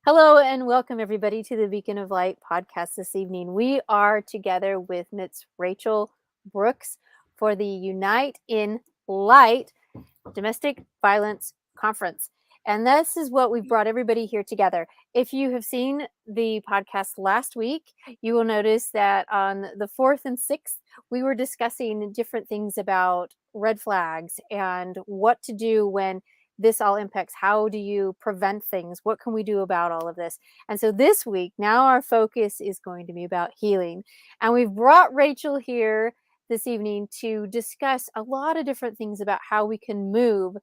Hello and welcome everybody to the Beacon of Light podcast this evening. We are together with Miss Rachel Brooks for the Unite in Light Domestic Violence Conference. And this is what we've brought everybody here together. If you have seen the podcast last week, you will notice that on the 4th and 6th, we were discussing different things about red flags and what to do when this all impacts. How do you prevent things? What can we do about all of this? And so this week, now our focus is going to be about healing. And we've brought Rachel here this evening to discuss a lot of different things about how we can move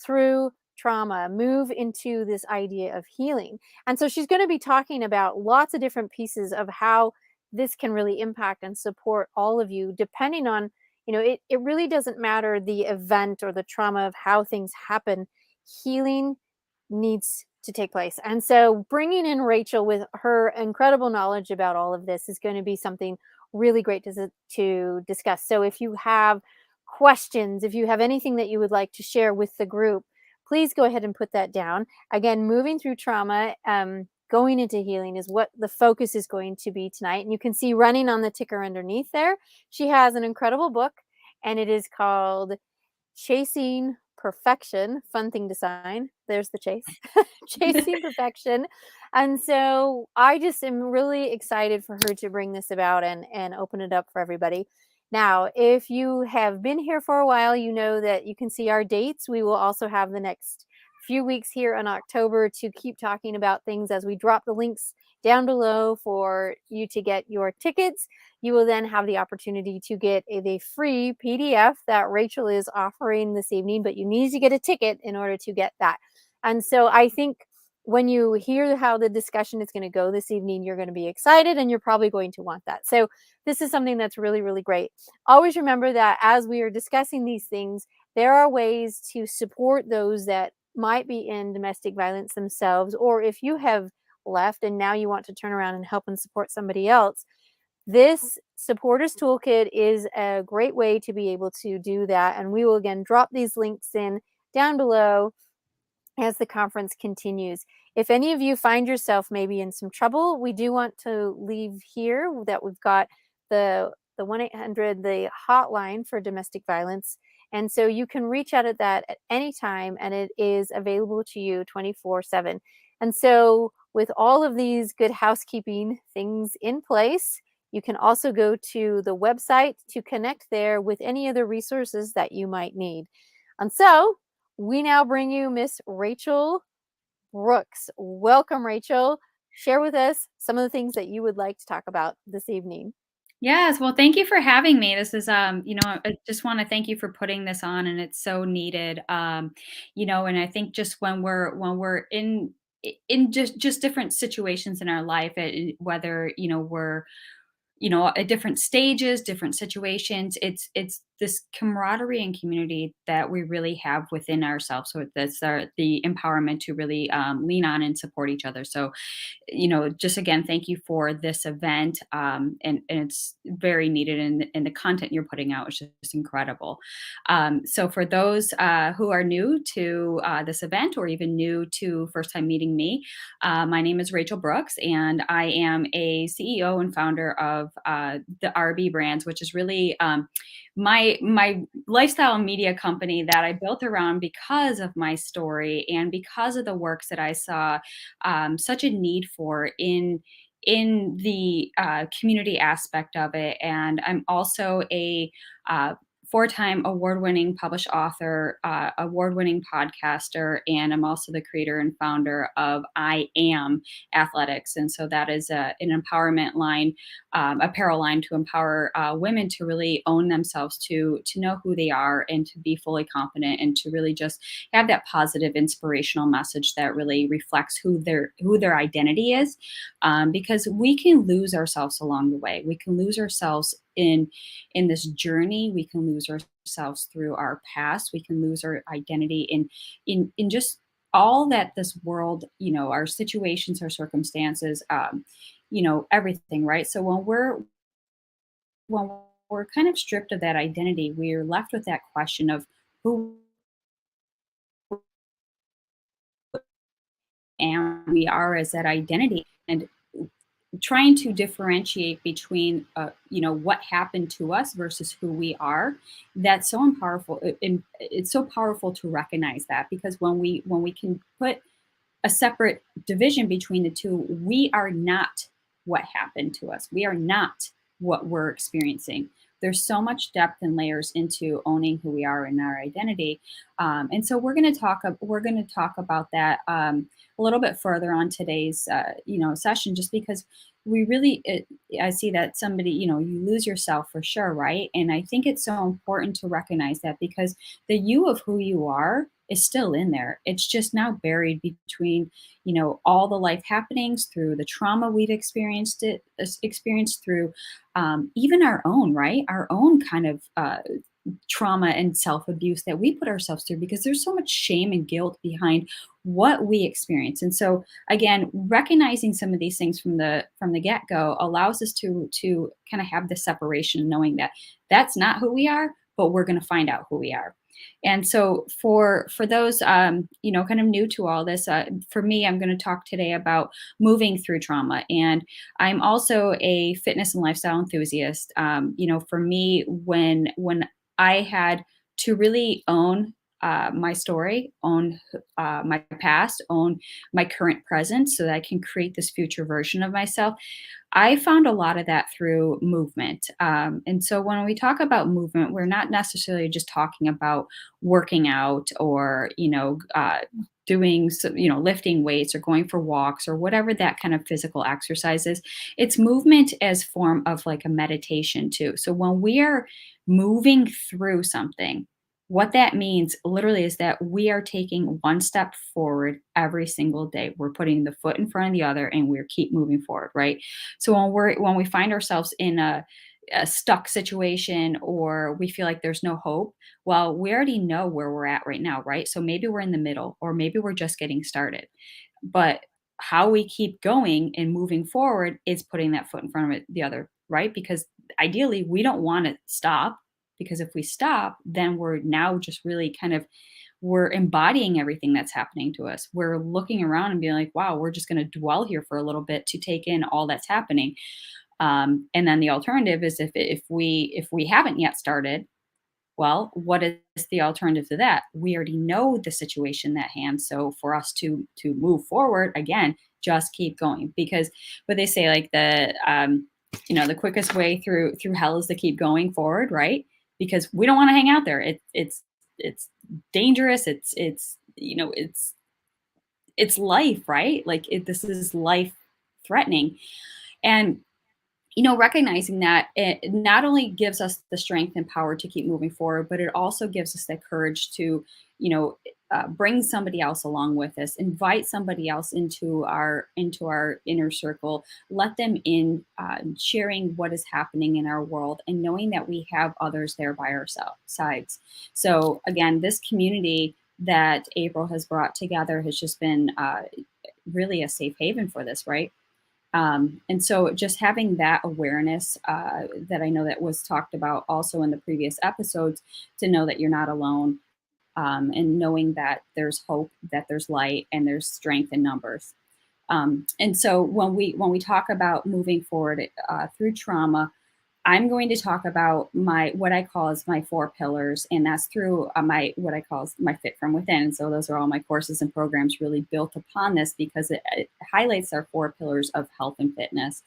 through trauma, move into this idea of healing. And so she's going to be talking about lots of different pieces of how this can really impact and support all of you, depending on, it really doesn't matter the event or the trauma of how things happen. Healing needs to take place. And so bringing in Rachel with her incredible knowledge about all of this is going to be something really great to discuss. So if you have questions, if you have anything that you would like to share with the group, please go ahead and put that down. Again, moving through trauma, going into healing is what the focus is going to be tonight. And you can see running on the ticker underneath there, she has an incredible book, and it is called Chasing Perfection. Fun thing to sign. There's the chase. Chasing Perfection. And so I just am really excited for her to bring this about and open it up for everybody. Now, if you have been here for a while, you know that you can see our dates. We will also have the next few weeks here in October to keep talking about things as we drop the links down below for you to get your tickets. You will then have the opportunity to get the free PDF that Rachel is offering this evening, but you need to get a ticket in order to get that. And so I think when you hear how the discussion is going to go this evening, you're going to be excited and you're probably going to want that. So this is something that's really, really great. Always remember that as we are discussing these things, there are ways to support those that might be in domestic violence themselves, or if you have left and now you want to turn around and help and support somebody else. This supporters toolkit is a great way to be able to do that. And we will again drop these links in down below as the conference continues. If any of you find yourself maybe in some trouble, we do want to leave here that we've got the 1-800, the hotline for domestic violence. And so you can reach out at that at any time, and it is available to you 24/7. And so with all of these good housekeeping things in place, you can also go to the website to connect there with any other resources that you might need. And so we now bring you Miss Rachel Brooks. Welcome, Rachel. Share with us some of the things that you would like to talk about this evening. Yes, well, thank you for having me. This is, I just want to thank you for putting this on, and it's so needed. And I think just when we're in just different situations in our life, whether we're at different stages, different situations, it's this camaraderie and community that we really have within ourselves. So that's the empowerment to really lean on and support each other. So just again, thank you for this event. And it's very needed, and the content you're putting out is just incredible. So for those who are new to this event, or even new to first time meeting me, my name is Rachel Brooks, and I am a CEO and founder of the RB Brands, which is really my lifestyle media company that I built around because of my story and because of the works that I saw such a need for in the community aspect of it. And I'm also a four-time award-winning published author, award-winning podcaster, and I'm also the creator and founder of I Am Athletics. And so that is an empowerment line, apparel line to empower women to really own themselves, to know who they are, and to be fully confident, and to really just have that positive, inspirational message that really reflects who their identity is. Because we can lose ourselves along the way. We can lose ourselves in this journey. We can lose ourselves through our past. We can lose our identity in just all that this world, our situations, our circumstances, everything, right? So when we're kind of stripped of that identity, we're left with that question of who and we are as that identity, and trying to differentiate between what happened to us versus who we are. That's so powerful. It's so powerful to recognize that, because when we can put a separate division between the two, we are not what happened to us. We are not what we're experiencing. There's so much depth and layers into owning who we are and our identity, and so we're going to talk about that a little bit further on today's session, just because we really I see that somebody, you lose yourself for sure, right? And I think it's so important to recognize that, because the you of who you are is still in there. It's just now buried between, all the life happenings, through the trauma we've experienced through even our own, right? Our own kind of trauma and self abuse that we put ourselves through, because there's so much shame and guilt behind what we experience. And so again, recognizing some of these things from the get go allows us to kind of have the separation, knowing that that's not who we are, but we're going to find out who we are. And so for those kind of new to all this, for me, I'm going to talk today about moving through trauma. And I'm also a fitness and lifestyle enthusiast. For me, when I had to really own my story, own my past, own my current present, so that I can create this future version of myself. I found a lot of that through movement. And so when we talk about movement, we're not necessarily just talking about working out, or, doing, lifting weights, or going for walks, or whatever that kind of physical exercise is. It's movement as form of like a meditation too. So when we are moving through something, what that means literally is that we are taking one step forward every single day. We're putting the foot in front of the other, and we're keep moving forward, right? So when we find ourselves in a stuck situation, or we feel like there's no hope, well, we already know where we're at right now, right? So maybe we're in the middle, or maybe we're just getting started. But how we keep going and moving forward is putting that foot in front of the other, right? Because ideally, we don't want to stop, because if we stop, then we're now just really kind of, we're embodying everything that's happening to us. We're looking around and being like, wow, we're just going to dwell here for a little bit to take in all that's happening. And then the alternative is, if we haven't yet started, well, what is the alternative to that? We already know the situation at hand. So for us to move forward again, just keep going, because what they say, like the quickest way through hell is to keep going forward, right? Because we don't want to hang out there. It's dangerous. It's life, right? Like this is life threatening. And recognizing that, it not only gives us the strength and power to keep moving forward, but it also gives us the courage to, bring somebody else along with us, invite somebody else into our inner circle, let them in, sharing what is happening in our world, and knowing that we have others there by our sides. So again, this community that April has brought together has just been really a safe haven for this, right? And so just having that awareness, that I know that was talked about also in the previous episodes, to know that you're not alone, and knowing that there's hope, that there's light, and there's strength in numbers. And so when we talk about moving forward through trauma, I'm going to talk about what I call as my 4 pillars, and that's through my what I call my Fit from Within. And so those are all my courses and programs really built upon this, because it highlights our 4 pillars of health and fitness,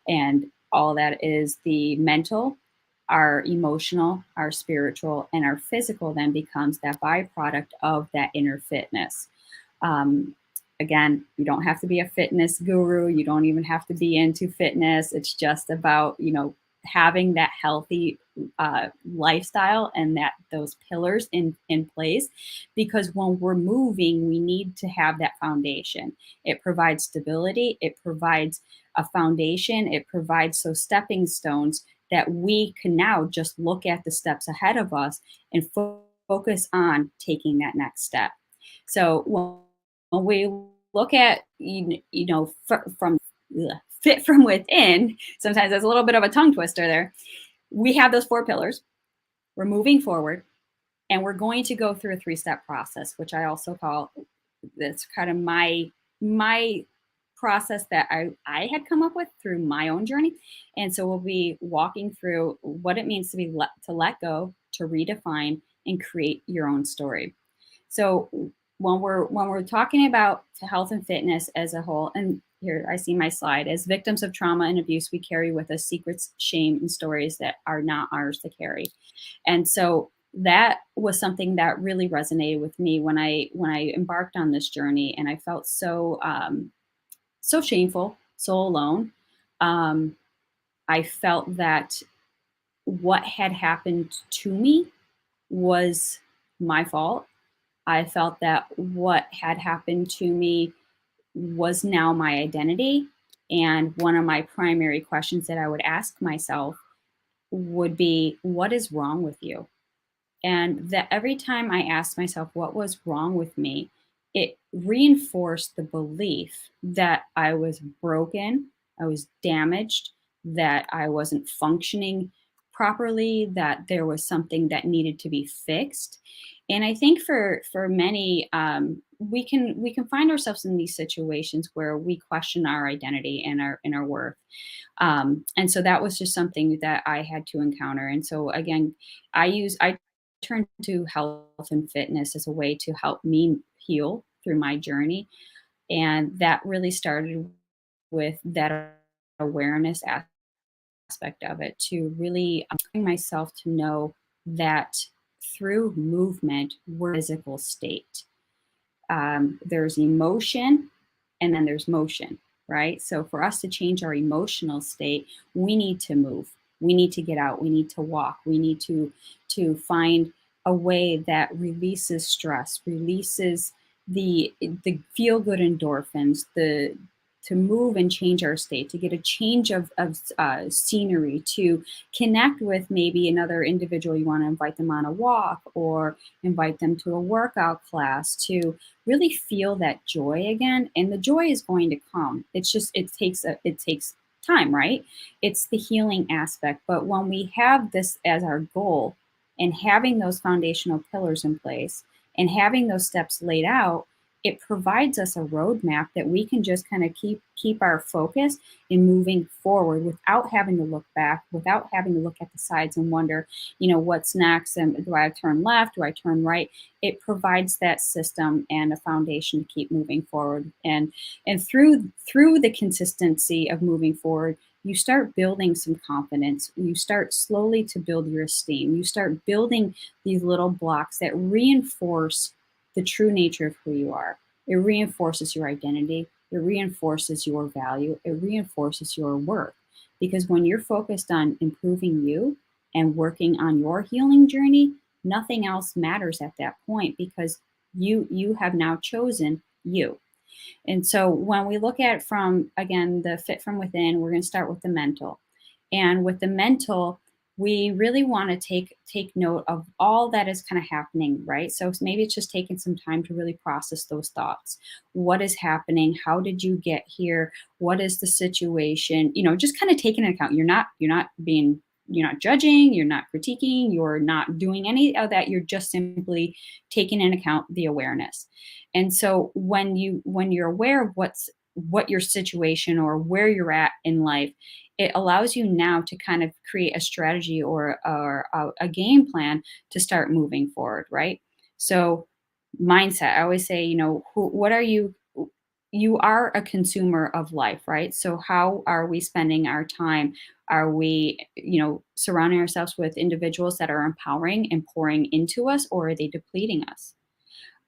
and all that is the mental, our emotional, our spiritual, and our physical. Then becomes that byproduct of that inner fitness. Um, Again, you don't have to be a fitness guru. You don't even have to be into fitness. It's just about, having that healthy lifestyle, and that those pillars in place, because when we're moving, we need to have that foundation. It provides stability, it provides a foundation, it provides those stepping stones that we can now just look at the steps ahead of us and focus on taking that next step. So when we look at from Fit from Within, sometimes there's a little bit of a tongue twister there. We have those 4 pillars. We're moving forward, and we're going to go through a 3-step process, which I also call, that's kind of my my process that I had come up with through my own journey. And so we'll be walking through what it means to to let go, to redefine, and create your own story. So when we're talking about health and fitness as a whole, and here I see my slide, as victims of trauma and abuse, we carry with us secrets, shame, and stories that are not ours to carry. And so that was something that really resonated with me when I embarked on this journey, and I felt so shameful, so alone. Um, I felt that what had happened to me was my fault. I felt that what had happened to me was now my identity. And one of my primary questions that I would ask myself would be, what is wrong with you? And that every time I asked myself what was wrong with me, it reinforced the belief that I was broken, I was damaged, that I wasn't functioning properly, that there was something that needed to be fixed. And I think for many, we can find ourselves in these situations where we question our identity and our worth. And so that was just something that I had to encounter. And so again, I turned to health and fitness as a way to help me heal through my journey. And that really started with that awareness aspect of it, to really bring myself to know that through movement, we're physical state. There's emotion and then there's motion, right? So for us to change our emotional state, we need to move. We need to get out. We need to walk. We need to find a way that releases stress, releases the feel good endorphins, the to move and change our state, to get a change of scenery, to connect with maybe another individual. You want to invite them on a walk or invite them to a workout class, to really feel that joy again. And the joy is going to come. It's just it takes time, right? It's the healing aspect. But when we have this as our goal, and having those foundational pillars in place and having those steps laid out, it provides us a roadmap that we can just kind of keep our focus in moving forward without having to look back, without having to look at the sides and wonder, what's next, and do I turn left, do I turn right? It provides that system and a foundation to keep moving forward. And through the consistency of moving forward, you start building some confidence. You start slowly to build your esteem. You start building these little blocks that reinforce the true nature of who you are. It reinforces your identity. It reinforces your value. It reinforces your worth. Because when you're focused on improving you and working on your healing journey, nothing else matters at that point, because you have now chosen you. And so when we look at, from again, the fit from within, we're going to start with the mental. And with the mental, we really want to take note of all that is kind of happening, right? So maybe it's just taking some time to really process those thoughts. What is happening? How did you get here? What is the situation? Just kind of taking into account. You're not judging, you're not critiquing, you're not doing any of that. You're just simply taking into account the awareness. And so when you're aware of what your situation or where you're at in life, it allows you now to kind of create a strategy or a game plan to start moving forward, right? So mindset, I always say, what are you? You are a consumer of life, right? So how are we spending our time? Are we, surrounding ourselves with individuals that are empowering and pouring into us, or are they depleting us?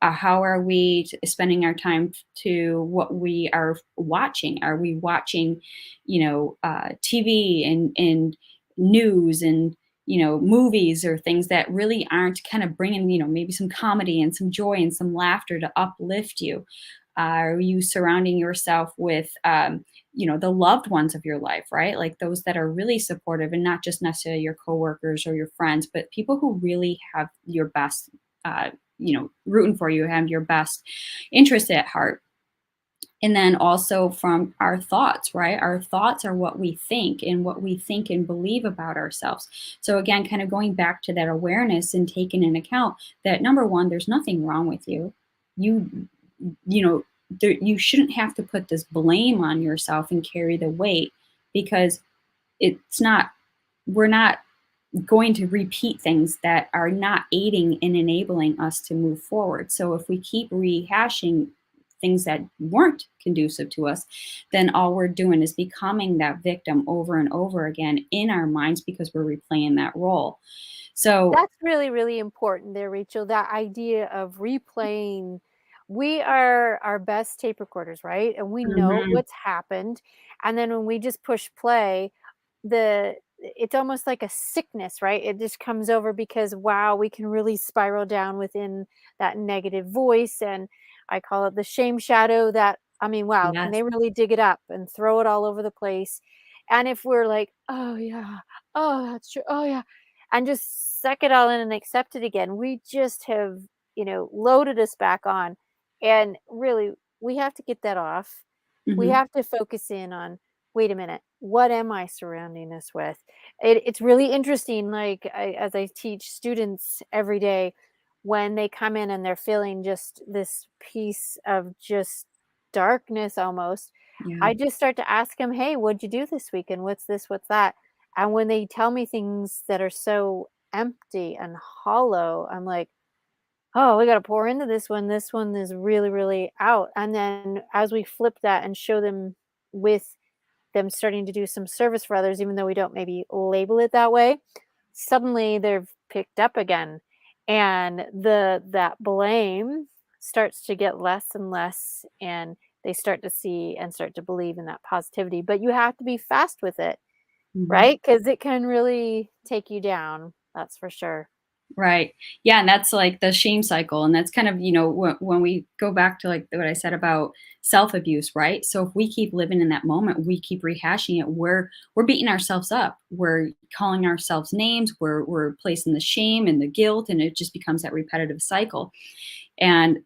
How are we spending our time to what we are watching? Are we watching, TV and news and, movies, or things that really aren't kind of bringing, maybe some comedy and some joy and some laughter to uplift you? Are you surrounding yourself with, the loved ones of your life, right? Like those that are really supportive, and not just necessarily your coworkers or your friends, but people who really have your best, rooting for you, have your best interest at heart. And then also from our thoughts, right? Our thoughts are what we think and believe about ourselves. So again, kind of going back to that awareness and taking into account that, number one, there's nothing wrong with you. You you shouldn't have to put this blame on yourself and carry the weight, because it's not we're not going to repeat things that are not aiding and enabling us to move forward. So if we keep rehashing things that weren't conducive to us, then all we're doing is becoming that victim over and over again in our minds, because we're replaying that role. So, That's really, really important there, Rachel. That idea of replaying. We are our best tape recorders, right? And we know mhm, what's happened. And then when we just push play, it's almost like a sickness, right? It just comes over because wow, we can really spiral down within that negative voice. And I call it the shame shadow. That I mean, wow, can yes, they really dig it up and throw it all over the place? And if we're like, oh yeah, oh that's true, oh yeah, and just suck it all in and accept it again, we just have, loaded us back on. And really, we have to get that off. We mhm, have to focus in on, wait a minute, what am I surrounding this with? It's really interesting. Like as I teach students every day, when they come in and they're feeling just this piece of just darkness almost, yeah, I just start to ask them, hey, what'd you do this weekend? What's this? What's that? And when they tell me things that are so empty and hollow, I'm like, oh, we got to pour into this one. This one is really, really out. And then as we flip that and show them with them starting to do some service for others, even though we don't maybe label it that way, suddenly they've picked up again. And that blame starts to get less and less, and they start to see and start to believe in that positivity. But you have to be fast with it, mhm. right? Because it can really take you down. That's for sure. Right. Yeah, and that's like the shame cycle, and that's kind of, when we go back to like what I said about self-abuse, right? So if we keep living in that moment, we keep rehashing it, we're beating ourselves up. We're calling ourselves names, we're placing the shame and the guilt, and it just becomes that repetitive cycle. And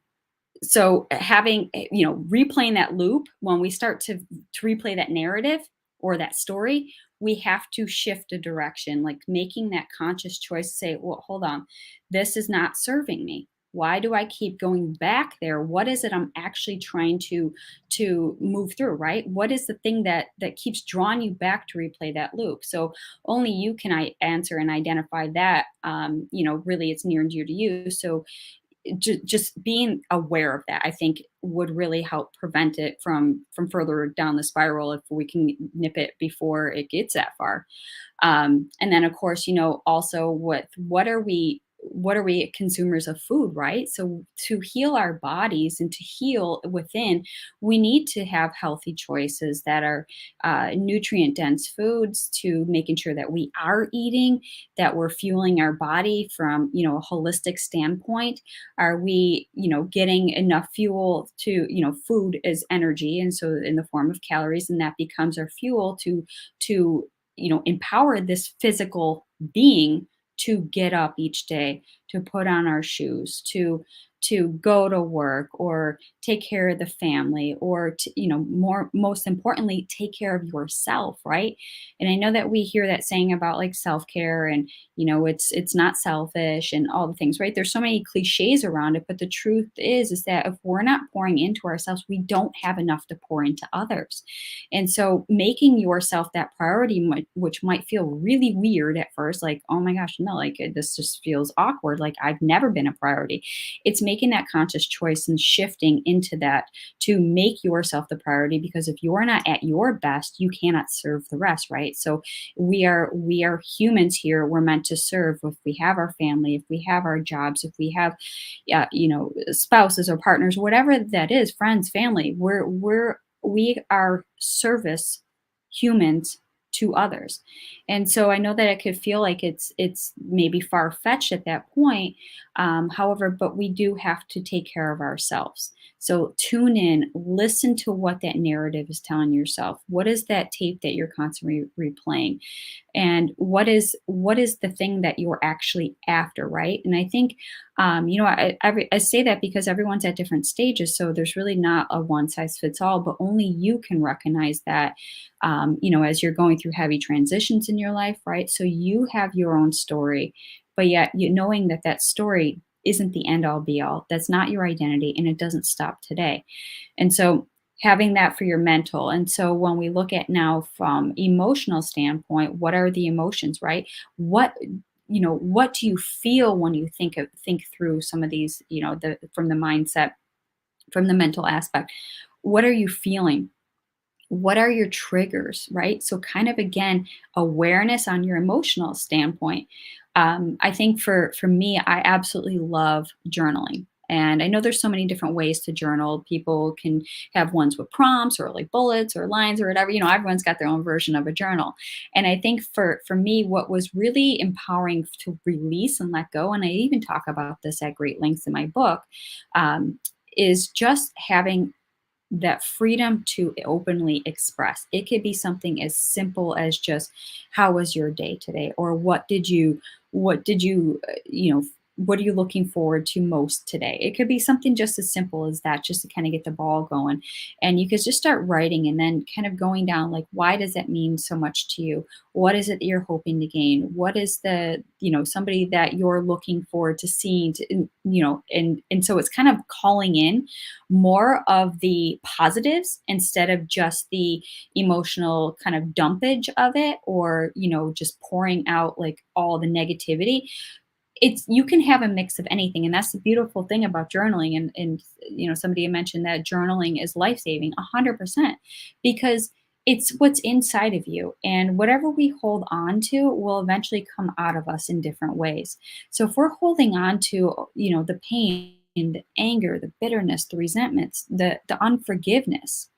so having, replaying that loop, when we start to replay that narrative or that story, we have to shift a direction, like making that conscious choice to say, well, hold on, this is not serving me. Why do I keep going back there? What is it I'm actually trying to move through, right? What is the thing that keeps drawing you back to replay that loop? So only you can answer and identify that. Really, it's near and dear to you. So just being aware of that, I think, would really help prevent it from further down the spiral, if we can nip it before it gets that far. And then of course, also, what are we consumers of food, right? So to heal our bodies and to heal within, we need to have healthy choices that are nutrient dense foods, to making sure that we are eating, that we're fueling our body from, a holistic standpoint. Are we, getting enough fuel to, food is energy, and so in the form of calories, and that becomes our fuel to empower this physical being to get up each day, to put on our shoes, to go to work, or take care of the family, or to, most importantly, take care of yourself, right? And I know that we hear that saying about like self-care, and it's not selfish and all the things, right? There's so many cliches around it, but the truth is that if we're not pouring into ourselves, we don't have enough to pour into others. And so making yourself that priority, which might feel really weird at first, like, oh my gosh, no, like this just feels awkward. Like I've never been a priority. It's making that conscious choice and shifting into that, to make yourself the priority, because if you're not at your best, you cannot serve the rest, right? So we are humans here. We're meant to serve. If we have our family, if we have our jobs, if we have spouses or partners, whatever that is, friends, family, we are service humans to others. And so I know that it could feel like it's maybe far fetched at that point. However, but we do have to take care of ourselves. So tune in, listen to what that narrative is telling yourself. What is that tape that you're constantly replaying? And what is the thing that you're actually after, right? And I think, I say that because everyone's at different stages, so there's really not a one size fits all, but only you can recognize that, as you're going through heavy transitions in your life, right? So you have your own story, but yet knowing that that story isn't the end all be all. That's not your identity, and it doesn't stop today. And so having that for your mental. And so when we look at now from emotional standpoint, what are the emotions, right? What what do you feel when you think through some of these, the from the mindset, from the mental aspect? What are you feeling? What are your triggers, right? So kind of again, awareness on your emotional standpoint. I think for me, I absolutely love journaling. And I know there's so many different ways to journal. People can have ones with prompts or like bullets or lines or whatever. Everyone's got their own version of a journal. And I think for me, what was really empowering to release and let go, and I even talk about this at great lengths in my book, is just having that freedom to openly express. It could be something as simple as just, how was your day today? Or what are you looking forward to most today? It could be something just as simple as that, just to kind of get the ball going. And you could just start writing and then kind of going down, like, why does that mean so much to you? What is it that you're hoping to gain? What is somebody that you're looking forward to seeing, and so it's kind of calling in more of the positives instead of just the emotional kind of dumpage of it, or just pouring out like all the negativity. It's You can have a mix of anything, and that's the beautiful thing about journaling. And somebody had mentioned that journaling is life-saving. 100%, because it's what's inside of you, and whatever we hold on to will eventually come out of us in different ways. So if we're holding on to the pain, the anger, the bitterness, the resentments, the unforgiveness,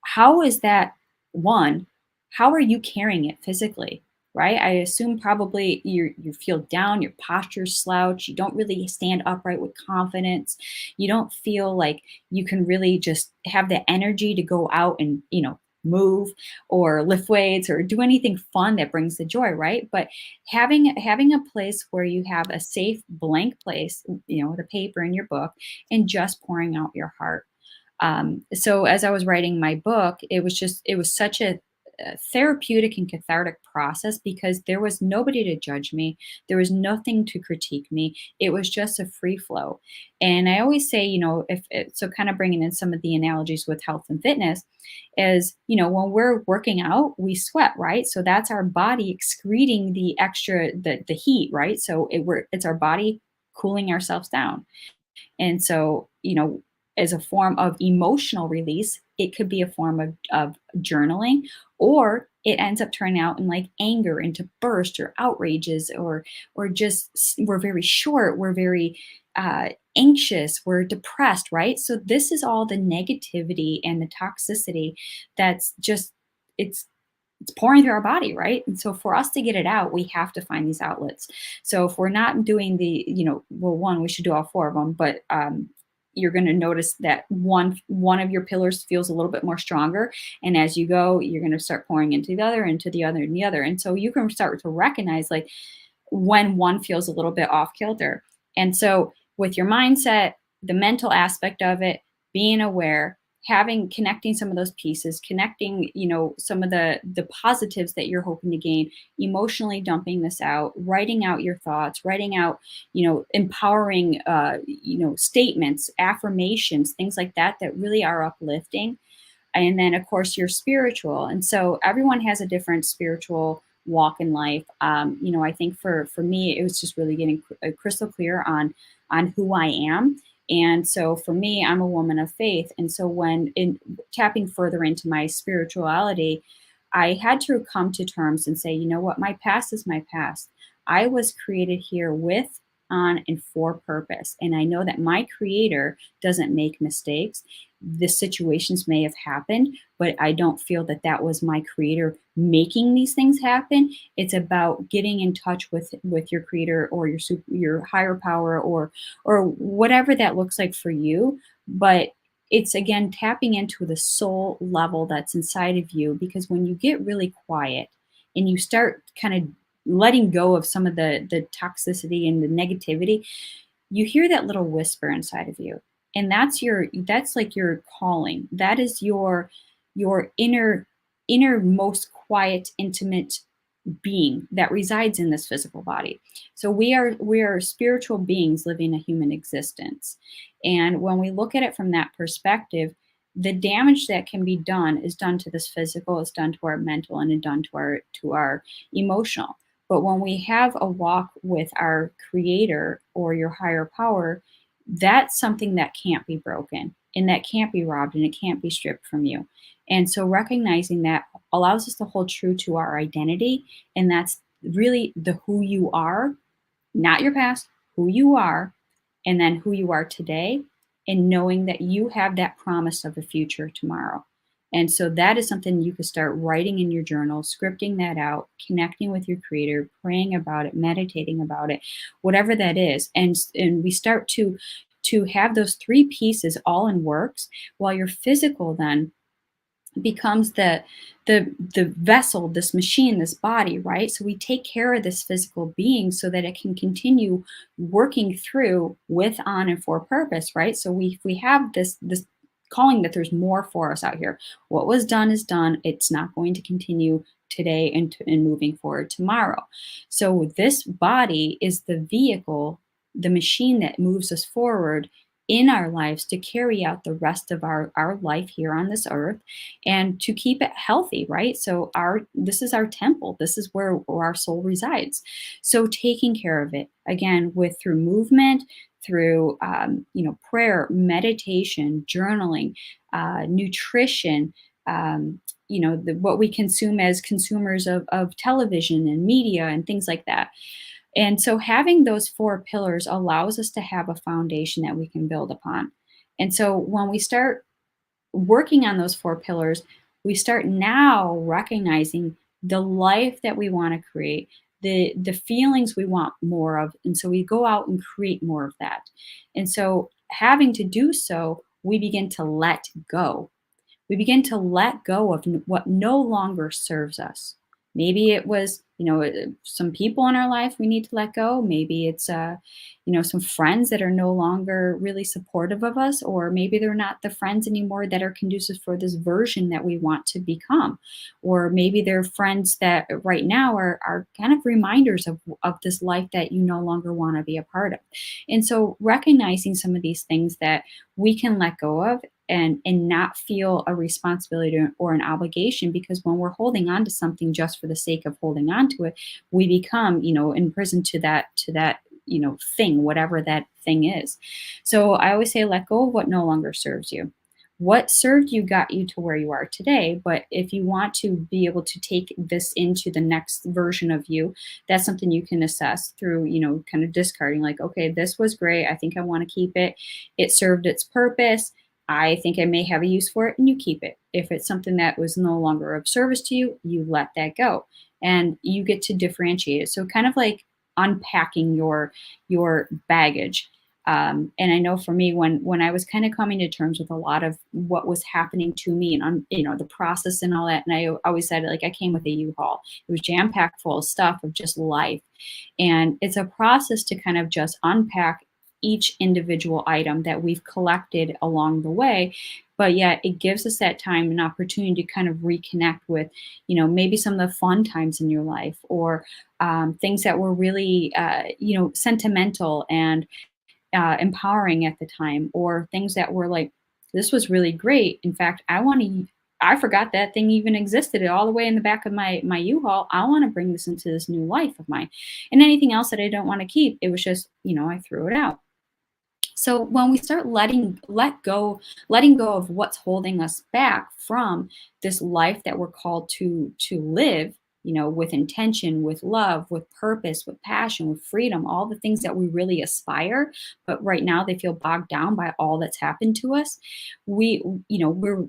how is that, one, how are you carrying it physically? Right? I assume probably you feel down, your posture's slouch, you don't really stand upright with confidence. You don't feel like you can really just have the energy to go out and, move or lift weights or do anything fun that brings the joy, right? But having a place where you have a safe blank place, the paper in your book, and just pouring out your heart. So as I was writing my book, it was such a therapeutic and cathartic process, because there was nobody to judge me. There was nothing to critique me. It was just a free flow. And I always say, so kind of bringing in some of the analogies with health and fitness is, when we're working out, we sweat, right? So that's our body excreting the extra, the heat, right? So it's our body cooling ourselves down. And so, as a form of emotional release, it could be a form of journaling, or it ends up turning out in like anger, into burst or outrages, or just we're very short, we're very anxious, we're depressed, right? So this is all the negativity and the toxicity that's just it's it's pouring through our body, right? And so for us to get it out, we have to find these outlets. So if we're not doing well, one, we should do all four of them, but you're going to notice that one of your pillars feels a little bit more stronger, and as you go, you're going to start pouring into the other, into the other, and the other, and so you can start to recognize like when one feels a little bit off kilter. And so with your mindset, the mental aspect of it, being aware, connecting some of those pieces, connecting, some of the positives that you're hoping to gain, emotionally dumping this out, writing out your thoughts, writing out, empowering, statements, affirmations, things like that, that really are uplifting. And then of course you're spiritual, and so everyone has a different spiritual walk in life. I think for me, it was just really getting crystal clear on who I am. And so for me, I'm a woman of faith, and so when in tapping further into my spirituality, I had to come to terms and say, you know what, my past is my past. I was created here with, on, and for purpose, and I know that my creator doesn't make mistakes. The situations may have happened, but I don't feel that that was my creator making these things happen. It's about getting in touch with your creator, or your higher power, or whatever that looks like for you. But it's again tapping into the soul level that's inside of you, because when you get really quiet and you start kind of letting go of some of the toxicity and the negativity, you hear that little whisper inside of you, and that's like your calling. That is your innermost quiet, intimate being that resides in this physical body. So we are spiritual beings living a human existence. And when we look at it from that perspective, the damage that can be done is done to this physical, is done to our mental, and is done to our emotional. But when we have a walk with our creator or your higher power, that's something that can't be broken and that can't be robbed and it can't be stripped from you. And so recognizing that allows us to hold true to our identity, and that's really the who you are, not your past, who you are, and then who you are today, and knowing that you have that promise of a future tomorrow. And so that is something you could start writing in your journal, scripting that out, connecting with your creator, praying about it, meditating about it, whatever that is. And we start to have those three pieces all in works, while your physical then becomes the vessel, this machine, this body, right? So we take care of this physical being so that it can continue working through with, on, and for purpose, right? So we have this calling that there's more for us out here. What was done is done. It's not going to continue today and moving forward tomorrow. So this body is the vehicle, the machine that moves us forward in our lives to carry out the rest of our life here on this earth and to keep it healthy, right? So this is our temple. This is where our soul resides. So taking care of it again with through movement, through prayer, meditation, journaling, nutrition, what we consume as consumers of television and media and things like that. And so having those four pillars allows us to have a foundation that we can build upon. And so when we start working on those four pillars, we start now recognizing the life that we want to create, the feelings we want more of. And so we go out and create more of that. And so having to do so, we begin to let go. We begin to let go of what no longer serves us. Maybe it was, some people in our life we need to let go. Maybe it's, some friends that are no longer really supportive of us, or maybe they're not the friends anymore that are conducive for this version that we want to become. Or maybe they're friends that right now are kind of reminders of this life that you no longer want to be a part of. And so recognizing some of these things that we can let go of and not feel a responsibility or an obligation, because when we're holding on to something just for the sake of holding on to it, we become imprisoned to that thing, whatever that thing is. So I always say let go of what no longer serves you. What served you got you to where you are today, but if you want to be able to take this into the next version of you, that's something you can assess through kind of discarding, like, okay, this was great, I think I want to keep it, it served its purpose, I think I may have a use for it, and you keep it. If it's something that was no longer of service to you, you let that go, and you get to differentiate it. So kind of like unpacking your baggage. And I know for me, when I was kind of coming to terms with a lot of what was happening to me and the process and all that, and I always said, like, I came with a U-Haul. It was jam packed full of stuff of just life, and it's a process to kind of just unpack each individual item that we've collected along the way. But yet it gives us that time and opportunity to kind of reconnect with, maybe some of the fun times in your life, or things that were really, sentimental and empowering at the time, or things that were like, this was really great. In fact, I forgot that thing even existed all the way in the back of my U-Haul. I want to bring this into this new life of mine. And anything else that I don't want to keep, it was just, I threw it out. So when we start letting go of what's holding us back from this life that we're called to live, with intention, with love, with purpose, with passion, with freedom, all the things that we really aspire, but right now they feel bogged down by all that's happened to us. We're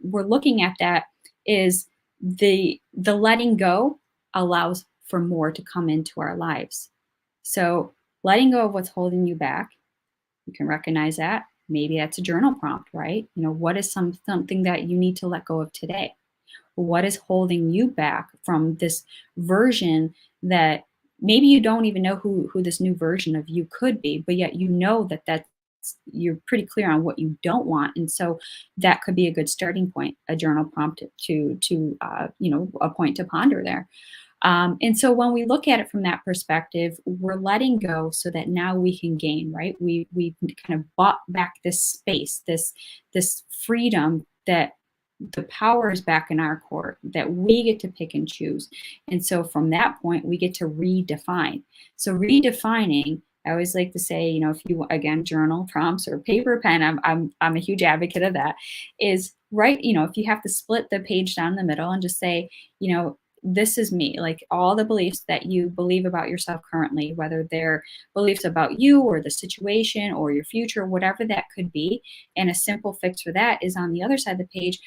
looking at that is the letting go allows for more to come into our lives. So letting go of what's holding you back, you can recognize that. Maybe that's a journal prompt, right? What is something that you need to let go of today? What is holding you back from this version that maybe you don't even know who this new version of you could be, but yet that's you're pretty clear on what you don't want, and so that could be a good starting point, a journal prompt to a point to ponder there. And so when we look at it from that perspective, we're letting go so that now we can gain, right? We kind of bought back this space, this freedom, that the power is back in our court, that we get to pick and choose. And so from that point, we get to redefine. So redefining, I always like to say, if you, again, journal prompts or paper pen, I'm a huge advocate of that, is right. If you have to split the page down the middle and just say, this is me, like all the beliefs that you believe about yourself currently, whether they're beliefs about you or the situation or your future, whatever that could be. And a simple fix for that is on the other side of the page,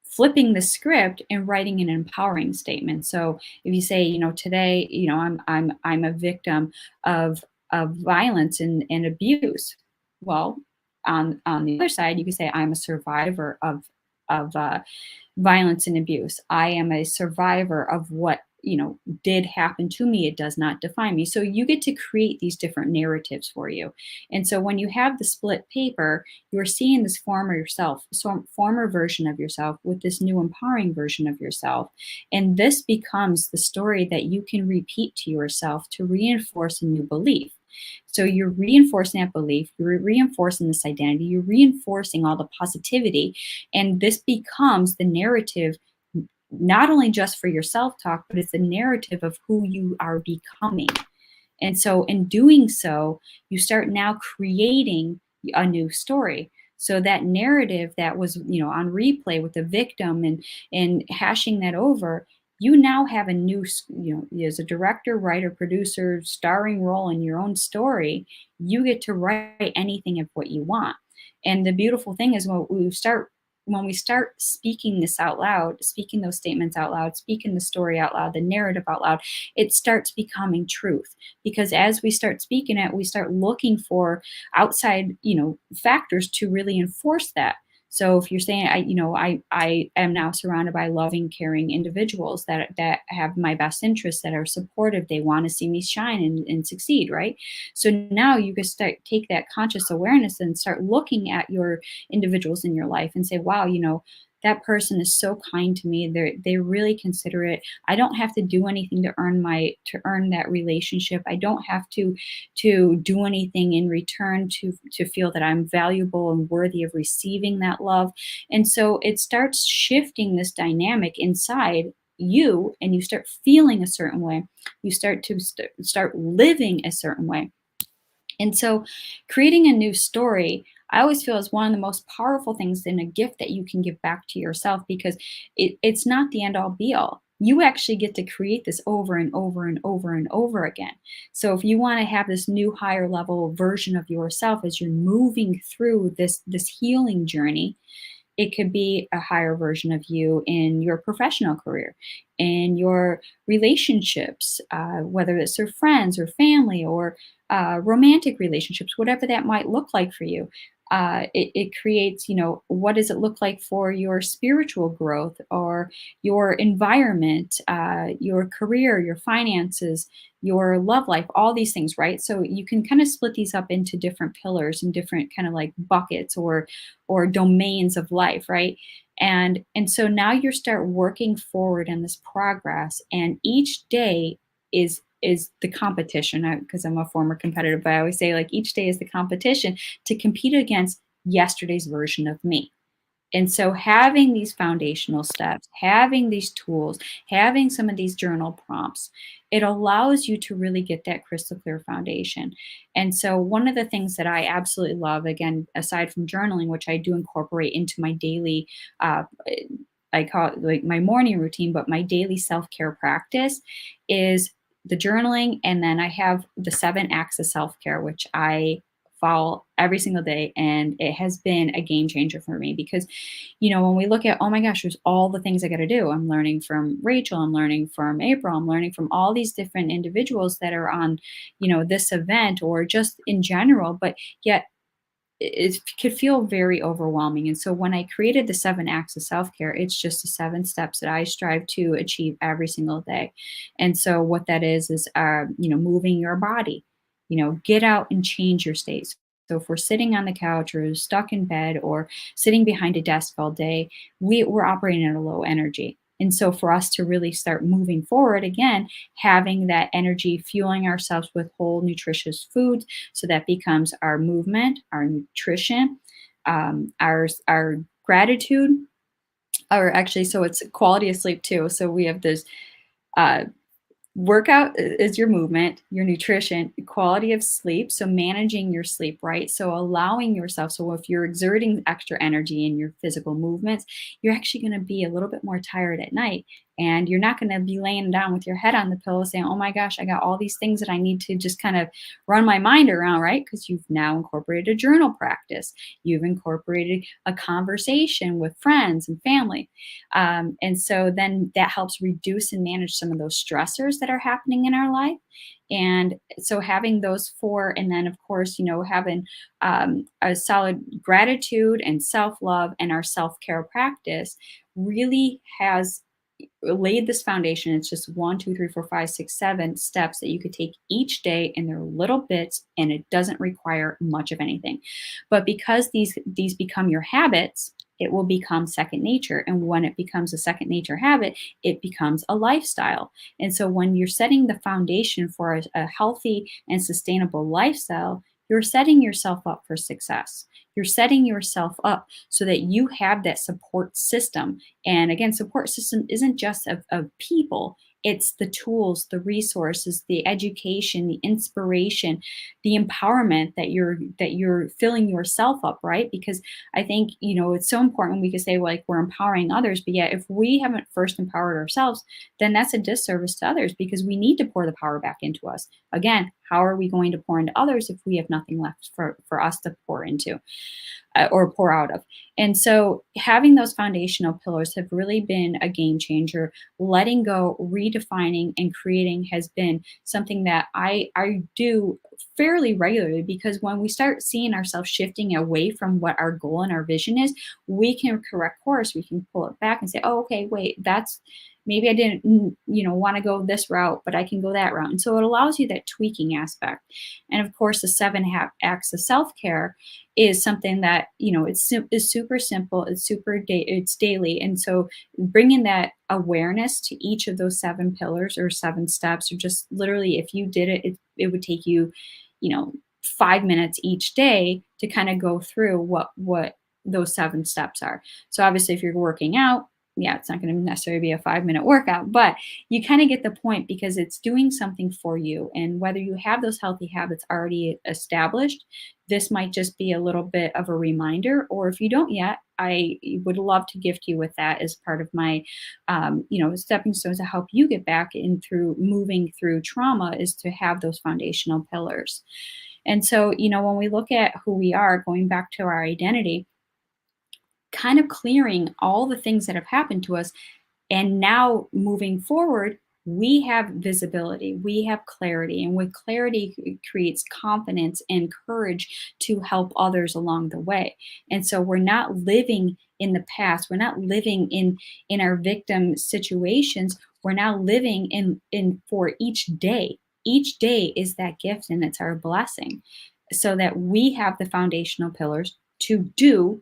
flipping the script and writing an empowering statement. So if you say, today, I'm a victim of violence and abuse. Well, on the other side, you can say I'm a survivor of violence and abuse. I am a survivor of what did happen to me. It does not define me. So you get to create these different narratives for you. And so when you have the split paper, you're seeing this former version of yourself with this new empowering version of yourself. And this becomes the story that you can repeat to yourself to reinforce a new belief. So you're reinforcing that belief, you're reinforcing this identity, you're reinforcing all the positivity, and this becomes the narrative, not only just for your self-talk, but it's a narrative of who you are becoming. And so in doing so, you start now creating a new story. So that narrative that was, on replay with the victim and hashing that over, you now have a new, as a director, writer, producer, starring role in your own story, you get to write anything of what you want. And the beautiful thing is when we start speaking this out loud, speaking those statements out loud, speaking the story out loud, the narrative out loud, it starts becoming truth. Because as we start speaking it, we start looking for outside, factors to really enforce that. So if you're saying, I am now surrounded by loving, caring individuals that have my best interests, that are supportive, they want to see me shine and succeed, right? So now you can take that conscious awareness and start looking at your individuals in your life and say, wow, that person is so kind to me. They really consider it. I don't have to do anything to earn that relationship. I don't have to do anything in return to feel that I'm valuable and worthy of receiving that love. And so it starts shifting this dynamic inside you, and you start feeling a certain way. You start to start living a certain way. And so creating a new story, I always feel, is one of the most powerful things and a gift that you can give back to yourself, because it's not the end all be all. You actually get to create this over and over and over and over again. So if you want to have this new higher level version of yourself as you're moving through this healing journey, it could be a higher version of you in your professional career, in your relationships, whether it's your friends or family or romantic relationships, whatever that might look like for you. It creates, what does it look like for your spiritual growth or your environment, your career, your finances, your love life, all these things, right? So you can kind of split these up into different pillars and different kind of like buckets or domains of life, right? And so now you start working forward in this progress, and each day is the competition, because I'm a former competitor, but I always say, like, each day is the competition to compete against yesterday's version of me. And so having these foundational steps, having these tools, having some of these journal prompts, it allows you to really get that crystal clear foundation. And so one of the things that I absolutely love, again, aside from journaling, which I do incorporate into my daily, I call it like my morning routine, but my daily self-care practice is the journaling. And then I have the 7 acts of self-care, which I follow every single day. And it has been a game changer for me because, when we look at, oh my gosh, there's all the things I got to do. I'm learning from Rachel, I'm learning from April, I'm learning from all these different individuals that are on, this event or just in general, but yet it could feel very overwhelming. And so when I created the 7 acts of self-care, it's just the 7 steps that I strive to achieve every single day. And so what that is, moving your body, get out and change your state. So if we're sitting on the couch or stuck in bed or sitting behind a desk all day, we're operating at a low energy. And so for us to really start moving forward again, having that energy, fueling ourselves with whole nutritious foods, so that becomes our movement, our nutrition, our gratitude, or actually, so it's quality of sleep too. So we have this uh, workout is your movement, your nutrition, quality of sleep. So managing your sleep, right? So allowing yourself. So if you're exerting extra energy in your physical movements, you're actually going to be a little bit more tired at night. And you're not going to be laying down with your head on the pillow saying, oh my gosh, I got all these things that I need to just kind of run my mind around, right? Because you've now incorporated a journal practice. You've incorporated a conversation with friends and family. And so then that helps reduce and manage some of those stressors that are happening in our life. And so having those four, and then of course, having a solid gratitude and self love and our self care practice really has laid this foundation. It's just 1, 2, 3, 4, 5, 6, 7 steps that you could take each day, and they're little bits, and it doesn't require much of anything. But because these become your habits, it will become second nature. And when it becomes a second nature habit, it becomes a lifestyle. And so when you're setting the foundation for a healthy and sustainable lifestyle, you're setting yourself up for success. You're setting yourself up so that you have that support system. And again, support system isn't just of people, it's the tools, the resources, the education, the inspiration, the empowerment that you're filling yourself up, right? Because I think, it's so important. We could say like we're empowering others, but yet if we haven't first empowered ourselves, then that's a disservice to others, because we need to pour the power back into us. Again, how are we going to pour into others if we have nothing left for us to pour into? Or pour out of. And so having those foundational pillars have really been a game changer. Letting go, redefining, and creating has been something that I do fairly regularly, because when we start seeing ourselves shifting away from what our goal and our vision is, we can correct course. We can pull it back and say, oh, okay, wait, that's maybe I didn't, want to go this route, but I can go that route. And so it allows you that tweaking aspect. And of course, the acts of self care is something that is super simple. It's it's daily. And so bringing that awareness to each of those 7 pillars or 7 steps, or just literally, if you did it, it would take you, you know 5 minutes each day to kind of go through what those 7 steps are. So obviously, if you're working out, yeah, it's not going to necessarily be a 5-minute workout, but you kind of get the point, because it's doing something for you. And whether you have those healthy habits already established, this might just be a little bit of a reminder. Or if you don't yet, I would love to gift you with that as part of my, stepping stones to help you get back in through moving through trauma, is to have those foundational pillars. And so, when we look at who we are, going back to our identity, kind of clearing all the things that have happened to us, and now moving forward, we have visibility, we have clarity, and with clarity it creates confidence and courage to help others along the way. And so we're not living in the past, we're not living in our victim situations, we're now living in for each day. Each day is that gift, and it's our blessing, so that we have the foundational pillars to do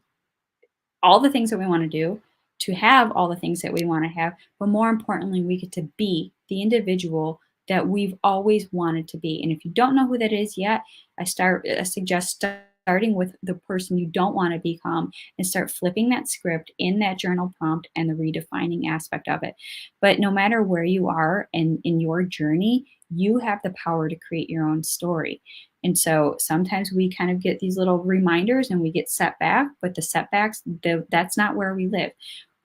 all the things that we want to do, to have all the things that we want to have, but more importantly, we get to be the individual that we've always wanted to be. And if you don't know who that is yet, I suggest starting with the person you don't want to become, and start flipping that script in that journal prompt and the redefining aspect of it. But no matter where you are in your journey, you have the power to create your own story. And so sometimes we kind of get these little reminders and we get set back, but the setbacks, that's not where we live.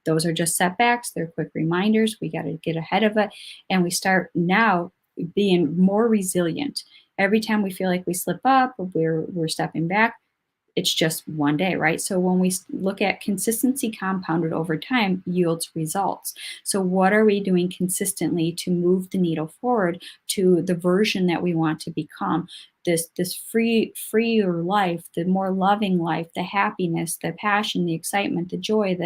Those are just setbacks. They're quick reminders. We got to get ahead of it. And we start now being more resilient. Every time we feel like we slip up, we're stepping back, it's just one day, right? So when we look at consistency compounded over time yields results. So what are we doing consistently to move the needle forward to the version that we want to become? This freer life, the more loving life, the happiness, the passion, the excitement, the joy,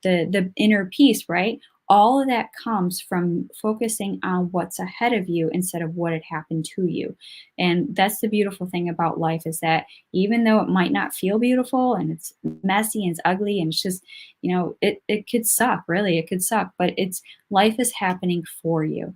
the inner peace, right? all of that comes from focusing on what's ahead of you instead of what had happened to you. And that's the beautiful thing about life, is that even though it might not feel beautiful and it's messy and it's ugly and it's just, it could suck, really, it could suck, but it's life is happening for you.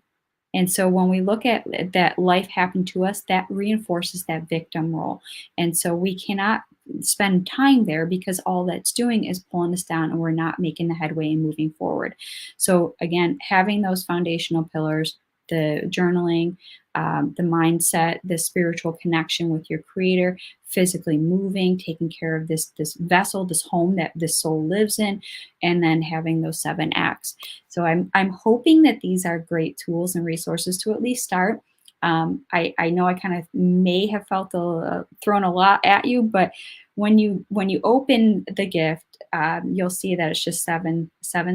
And so when we look at that life happened to us, that reinforces that victim role. And so we cannot spend time there, because all that's doing is pulling us down and we're not making the headway and moving forward. So again, having those foundational pillars, the journaling, the mindset, the spiritual connection with your creator, physically moving, taking care of this vessel, this home that this soul lives in, and then having those 7 acts. So I'm hoping that these are great tools and resources to at least start. I know I kind of may have felt thrown a lot at you, but when you open the gift, you'll see that it's just seven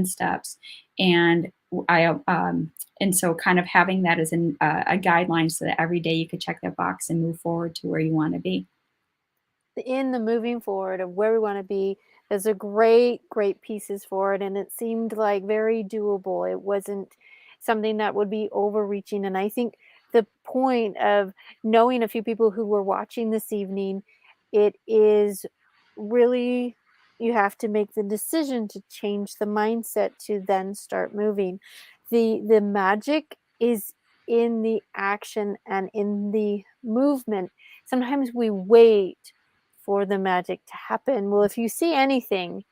steps, and and so kind of having that as a guideline, so that every day you could check that box and move forward to where you want to be. In the moving forward of where we want to be, there's a great pieces for it, and it seemed like very doable. It wasn't something that would be overreaching, and I think the point of knowing a few people who were watching this evening, it is really, you have to make the decision to change the mindset to then start moving. The magic is in the action and in the movement. Sometimes we wait for the magic to happen. Well, if you see anything,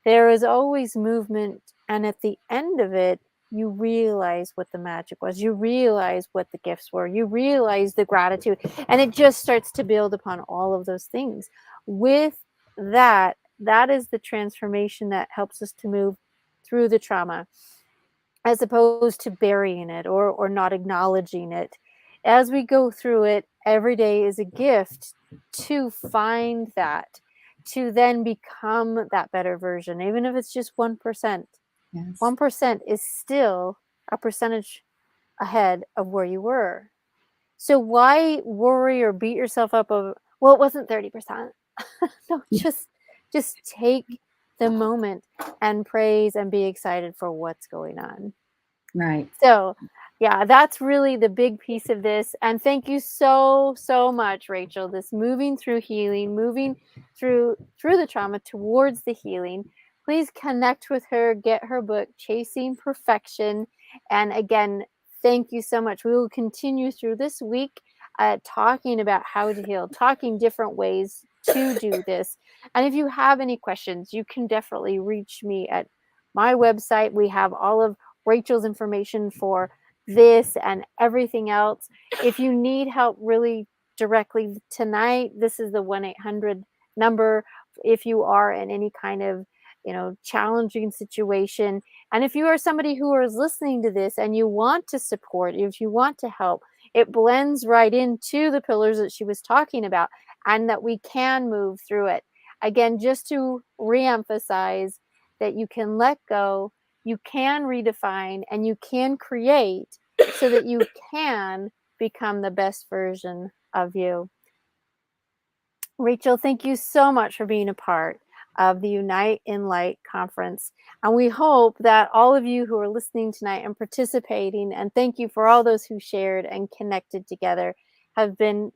there is always movement, and at the end of it, you realize what the magic was. You realize what the gifts were. You realize the gratitude, and it just starts to build upon all of those things. With that, that is the transformation that helps us to move through the trauma, as opposed to burying it or not acknowledging it. As we go through it, every day is a gift to find that, to then become that better version, even if it's just 1%. Yes. 1% is still a percentage ahead of where you were. So why worry or beat yourself up of, well, it wasn't 30%. No, just take the moment and praise and be excited for what's going on. Right. So, yeah, that's really the big piece of this. And thank you so much, Rachel. This moving through healing, moving through the trauma towards the healing. Please connect with her, get her book, Chasing Perfection. And again, thank you so much. We will continue through this week talking about how to heal, talking different ways to do this. And if you have any questions, you can definitely reach me at my website. We have all of Rachel's information for this and everything else. If you need help really directly tonight, this is the 1-800 number if you are in any kind of challenging situation. And if you are somebody who is listening to this and you want to support, if you want to help, it blends right into the pillars that she was talking about, and that we can move through it. Again, just to reemphasize that you can let go, you can redefine, and you can create so that you can become the best version of you. Rachel, thank you so much for being a part of the Unite in Light conference. And we hope that all of you who are listening tonight and participating, and thank you for all those who shared and connected together, have been,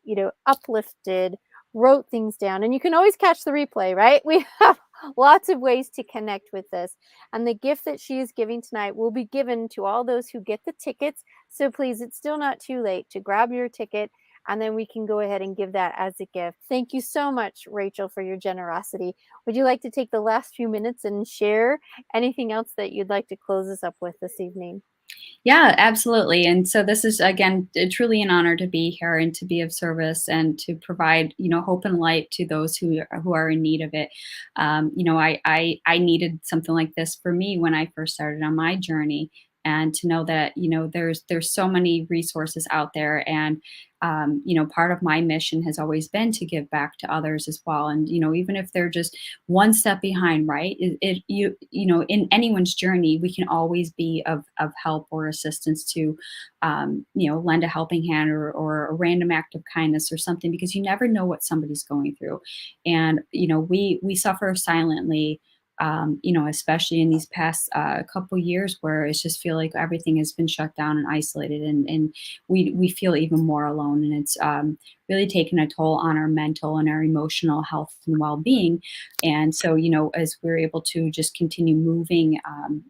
uplifted, wrote things down. And you can always catch the replay, right? We have lots of ways to connect with this. And the gift that she is giving tonight will be given to all those who get the tickets. So please, it's still not too late to grab your ticket, and then we can go ahead and give that as a gift. Thank you so much, Rachel, for your generosity. Would you like to take the last few minutes and share anything else that you'd like to close us up with this evening? Yeah, absolutely. And so this is, again, truly an honor to be here and to be of service and to provide, hope and light to those who are in need of it. I needed something like this for me when I first started on my journey, and to know that, there's so many resources out there. And part of my mission has always been to give back to others as well. And, even if they're just one step behind, right? In anyone's journey, we can always be of help or assistance to, lend a helping hand, or a random act of kindness or something, because you never know what somebody's going through. And, we suffer silently you know, especially in these past couple years where it's just feel like everything has been shut down and isolated, and we feel even more alone, and it's really taken a toll on our mental and our emotional health and well-being. And so, you know, as we're able to just continue moving,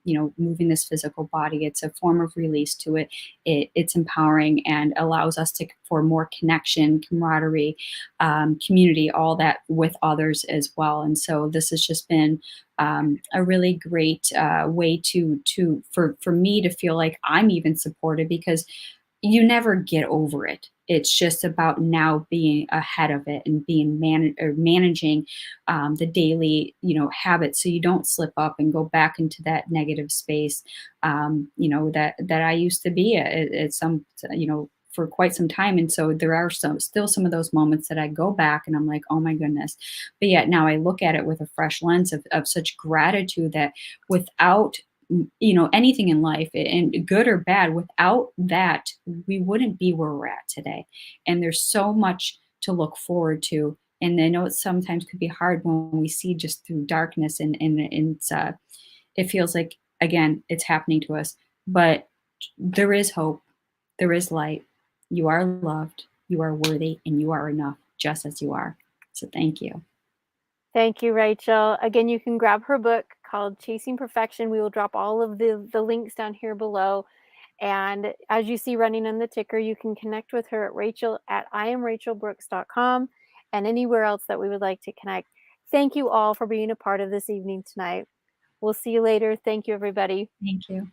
you know, moving this physical body, it's a form of release to it. It's empowering and allows us to for more connection, camaraderie, community, all that with others as well. And so this has just been a really great way to for me to feel like I'm even supported, because you never get over it. It's just about now being ahead of it and being managing the daily, you know, habits, so you don't slip up and go back into that negative space, you know, that I used to be at some, you know, for quite some time. And so there are still some of those moments that I go back and I'm like, oh my goodness. But yet now I look at it with a fresh lens of such gratitude that without, you know, anything in life, and good or bad, without that we wouldn't be where we're at today. And there's so much to look forward to. And I know it sometimes could be hard when we see just through darkness, and it's it feels like, again, it's happening to us. But there is hope, there is light. You are loved, you are worthy, and you are enough just as you are. So thank you. Thank you, Rachel. Again, you can grab her book called Chasing Perfection. We will drop all of the links down here below. And as you see running on the ticker, you can connect with her at Rachel at IamRachelBrooks.com and anywhere else that we would like to connect. Thank you all for being a part of this evening tonight. We'll see you later. Thank you, everybody. Thank you.